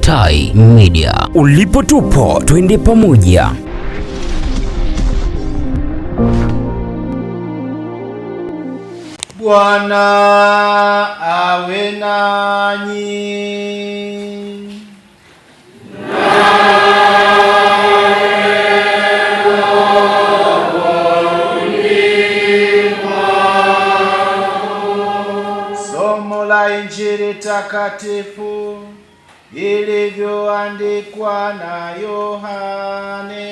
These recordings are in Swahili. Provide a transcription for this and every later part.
Tai Media. Ulipo tupo, twende pamoja. Bwana awe nanyi. Somo la Injili takatifu ilivyoandikwa na Yohane.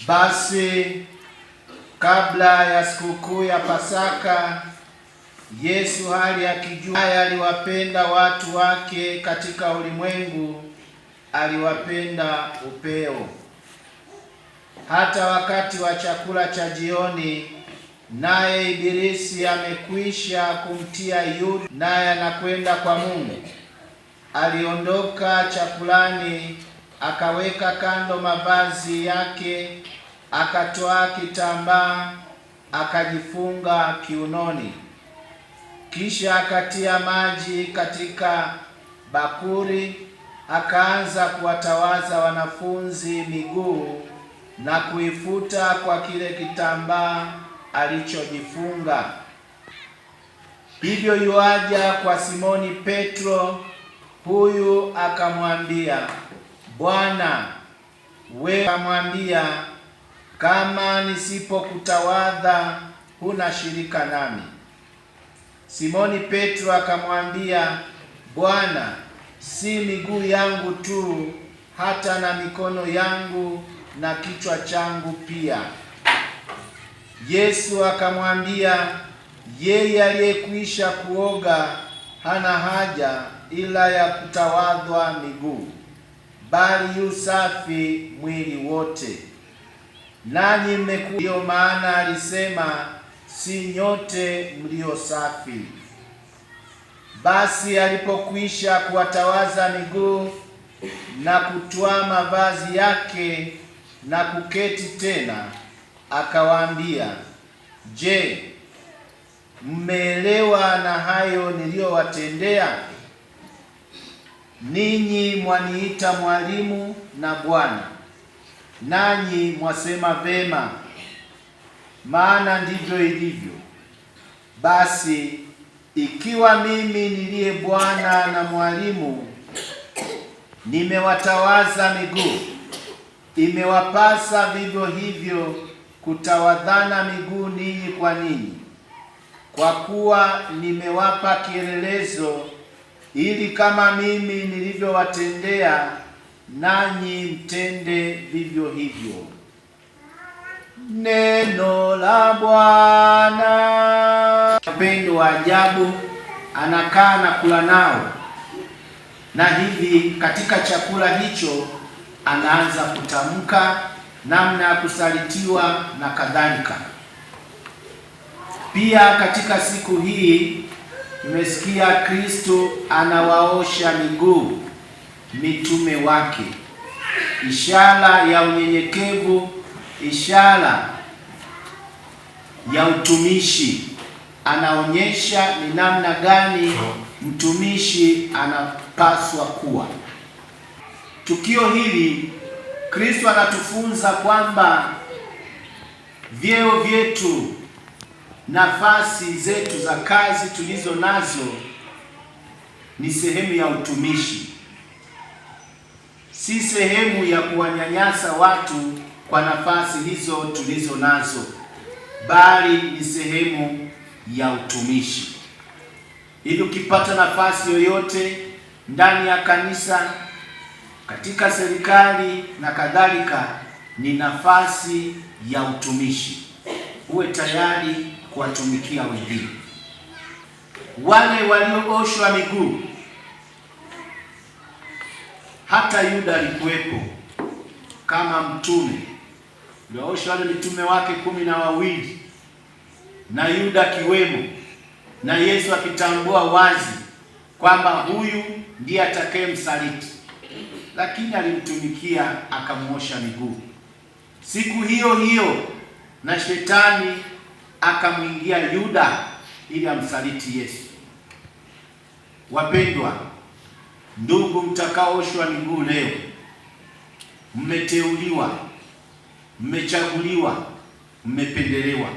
Basi kabla ya sikukuu ya Pasaka, Yesu hali akijua aliwapenda watu wake katika ulimwengu, aliwapenda upeo. Hata wakati wa chakula cha jioni, naye Ibilisi amekwisha kumtia Yuda, naye anakwenda kwa Mungu, aliondoka chakulani, akaweka kando mavazi yake, akatoa kitambaa akajifunga kiunoni. Kisha akatia maji katika bakuli, akaanza kuwatawaza wanafunzi miguu na kuifuta kwa kile kitambaa alichojifunga. Hivyo yuaja kwa Simoni Petro, huyu akamwambia, Bwana, wewe akamwambia, kama nisipokutawadha huna shirika nami. Simoni Petro akamwambia, Bwana, si miguu yangu tu, hata na mikono yangu na kichwa changu pia. Yesu akamwambia, yeye aliyekwisha kuoga hana haja ila ya kutawadhwa miguu, bali yu safi mwili wote. Nanyi mmekuwa. Ndiyo maana alisema, si nyote mlio safi. Basi alipokwisha kuwatawaza miguu na kutwaa mavazi yake na kuketi tena, akawaambia, je, mmeelewa na hayo niliyowatendea? Ninyi mwaniita mwalimu na Bwana, nanyi mwasema vema, maana ndivyo ilivyo. Basi ikiwa mimi niliye Bwana na mwalimu nimewatawaza miguu, imewapasa vivyo hivyo kutawadhana miguu ninyi kwa ninyi, kwa kuwa nimewapa kielelezo, ili kama mimi nilivyowatendea nanyi mtende vivyo hivyo. Neno la Bwana. Upendo wa ajabu, anakaa na kula nao, na hivi katika chakula hicho anaanza kutamka namna ya kusalitiwa na kadhalika. Pia katika siku hii tumesikia Kristo anawaosha miguu mitume wake, ishara ya unyenyekevu, ishara ya utumishi. Anaonyesha ni namna gani mtumishi anapaswa kuwa. Tukio hili Kristo anatufunza kwamba vyeo vyetu, nafasi zetu za kazi tulizo nazo ni sehemu ya utumishi, si sehemu ya kuwanyanyasa watu kwa nafasi hizo tulizo nazo, bali ni sehemu ya utumishi. Ili ukipata nafasi yoyote ndani ya kanisa, katika serikali na kadhalika, ni nafasi ya utumishi. Uwe tayari kuwatumikia wengine. Wale waliooshwa miguu, hata Yuda alikuwepo kama mtume, aliwaosha wale mitume wake 12, na Yuda kiwemo, na Yesu akitambua wazi kwamba huyu ndiye atakayemsaliti, lakini alimtumikia akamwosha miguu. Siku hiyo hiyo na shetani akamwingia Yuda ili amsaliti Yesu. Wapendwa ndugu, mtakaoshwa miguu leo, mmeteuliwa, mmechaguliwa, mmependelewa,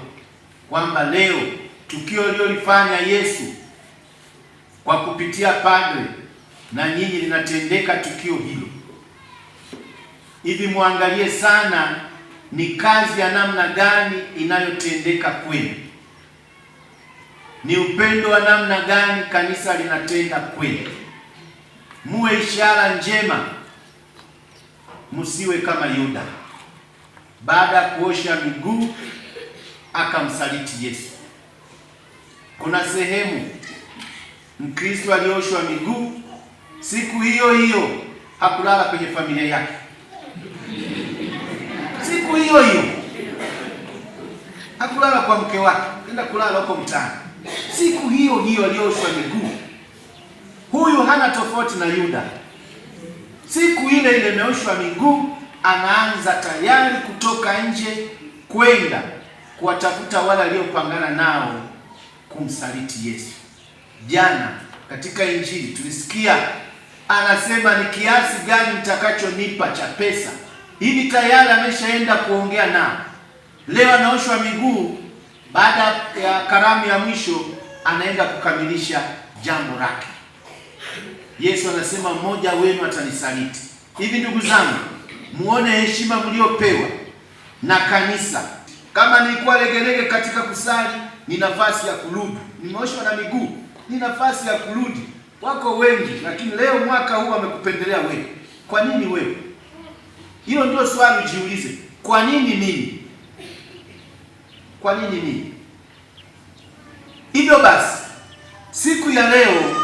kwamba leo tukio alilolifanya Yesu kwa kupitia padre na nyinyi linatendeka tukio hilo. Hivi muangalie sana ni kazi ya namna gani inayotendeka kwenu, ni upendo wa namna gani kanisa linatenda kwenu. Muwe ishara njema, msiwe kama Yuda. Baada ya kuosha miguu akamsaliti Yesu. Kuna sehemu Mkristo alioshwa miguu, siku hiyo hiyo hakulala kwenye familia yake. Siku hiyo hiyo hakulala kwa mke wake, enda kulala huko mtaani. Siku hiyo hiyo alioshwa miguu. Huyu hana tofauti na Yuda. Siku ile ile ameoshwa miguu, anaanza tayari kutoka nje kwenda kuwatafuta wale waliopangana nao kumsaliti Yesu. Jana katika Injili tulisikia anasema, ni kiasi gani mtakachonipa cha pesa? Hivi tayari ameshaenda kuongea nao. Leo anaoshwa miguu, baada ya karamu ya mwisho anaenda kukamilisha jambo lake. Yesu anasema mmoja wenu atanisaliti. Hivi ndugu zangu, muone heshima mliopewa na kanisa. Kama nilikuwa legelege katika kusali, ni nafasi ya kurudi. Nimeoshwa na miguu, ni nafasi ya kurudi. Wako wengi, lakini leo mwaka huu wamekupendelea wewe. Kwa nini wewe? Hilo ndio swali ujiulize. Kwa nini mimi? Kwa nini mimi? Hivyo basi, siku ya leo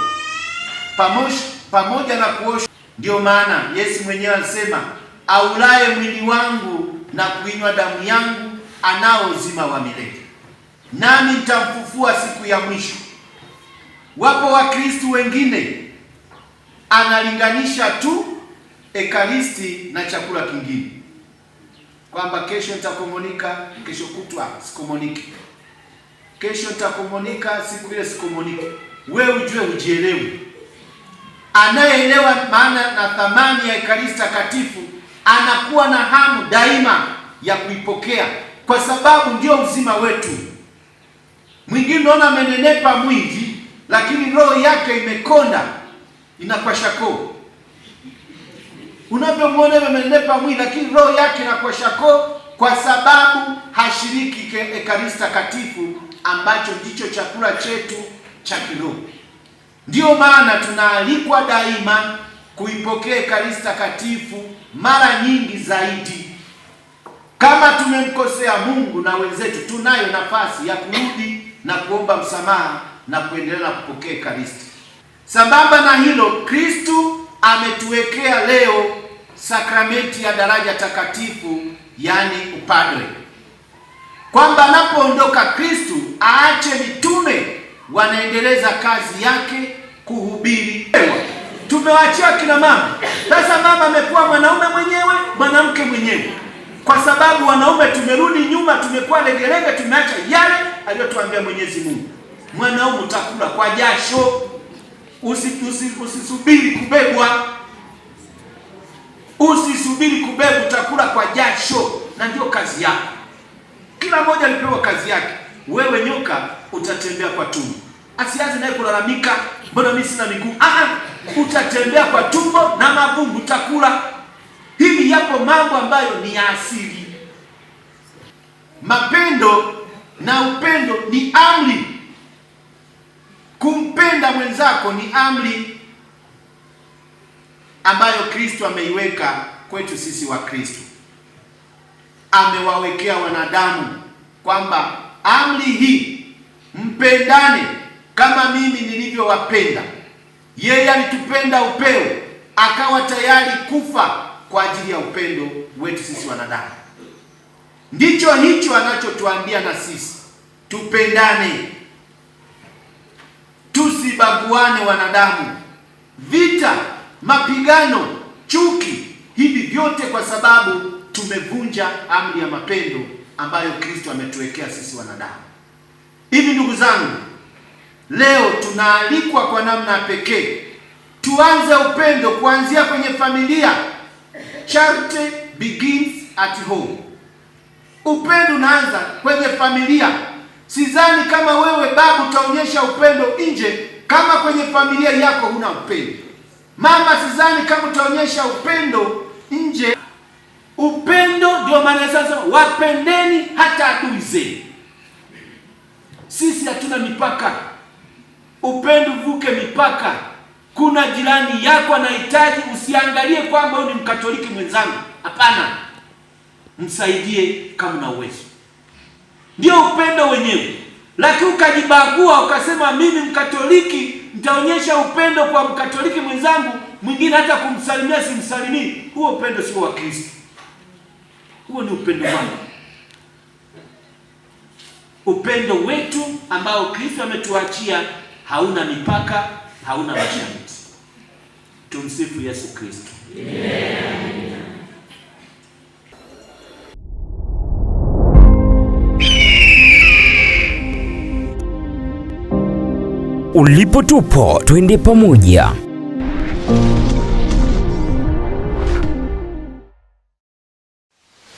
pamoja na kuosha, ndio maana Yesu mwenyewe alisema, aulaye mwili wangu na kuinywa damu yangu anao uzima wa milele, nami nitamfufua siku ya mwisho. Wapo Wakristo wengine analinganisha tu ekaristi na chakula kingine, kwamba kesho nitakomunika, kesho kutwa sikomuniki, kesho nitakomunika, siku ile sikomuniki. Wewe ujue ujielewe. Anayeelewa maana na thamani ya ekaristi takatifu anakuwa na hamu daima ya kuipokea, kwa sababu ndio uzima wetu. Mwingine unaona amenenepa mwingi, lakini roho yake imekonda, inakwasha koo. Unavyomwona amenenepa mwingi, lakini roho yake inakwasha koo, kwa sababu hashiriki ekaristi takatifu, ambacho ndicho chakula chetu cha kiroho. Ndiyo maana tunaalikwa daima kuipokea ekaristi takatifu mara nyingi zaidi. Kama tumemkosea Mungu na wenzetu, tunayo nafasi ya kurudi na kuomba msamaha na kuendelea na kupokea ekaristi. Sambamba na hilo, Kristo ametuwekea leo sakramenti ya daraja takatifu, yani upadre, kwamba anapoondoka Kristo aache mitume wanaendeleza kazi yake kuhubiri. Tumewachia kina mama. Sasa mama amekuwa mwanaume mwenyewe, mwanamke mwenyewe, kwa sababu wanaume tumerudi nyuma, tumekuwa legelege, tumeacha yale aliyotuambia Mwenyezi Mungu. Mwanaume utakula kwa jasho, usisubiri kubebwa. Usisubiri kubebwa, utakula kwa jasho, na ndio kazi yako. Kila mmoja alipewa kazi yake. Wewe nyoka utatembea kwa tumbo. Asianze naye kulalamika, mbona mimi sina miguu? Utatembea kwa tumbo na mavumbi utakula. Hivi yapo mambo ambayo ni ya asili. Mapendo na upendo ni amri. Kumpenda mwenzako ni amri ambayo Kristo ameiweka kwetu sisi wa Kristo. Amewawekea wanadamu kwamba amri hii, mpendane kama mimi nilivyowapenda. Yeye alitupenda upeo, akawa tayari kufa kwa ajili ya upendo wetu sisi wanadamu. Ndicho hicho anachotuambia na sisi. tupendane, tusibaguane wanadamu. Vita, mapigano, chuki, hivi vyote kwa sababu tumevunja amri ya mapendo ambayo Kristo ametuwekea sisi wanadamu. Hivi ndugu zangu, leo tunaalikwa kwa namna pekee tuanze upendo kuanzia kwenye familia. Charity begins at home. Upendo unaanza kwenye familia. Sidhani kama wewe baba utaonyesha upendo nje kama kwenye familia yako huna upendo. Mama, sidhani kama utaonyesha upendo nje. Upendo ndio maana sasa wapendeni hata adui zenu. Sisi hatuna mipaka. Upendo vuke mipaka. Kuna jirani yako anahitaji, usiangalie kwamba huyu ni Mkatoliki mwenzangu. Hapana. Msaidie kama una uwezo. Ndio upendo wenyewe. Lakini ukajibagua ukasema mimi Mkatoliki nitaonyesha upendo kwa Mkatoliki mwenzangu, mwingine hata kumsalimia simsalimii. Huo upendo sio wa Kristo. Huo ni upendo wangu. Upendo wetu ambao Kristo ametuachia hauna mipaka, hauna masharti. Tumsifu Yesu Kristo. Amen. Ulipo tupo, twende pamoja.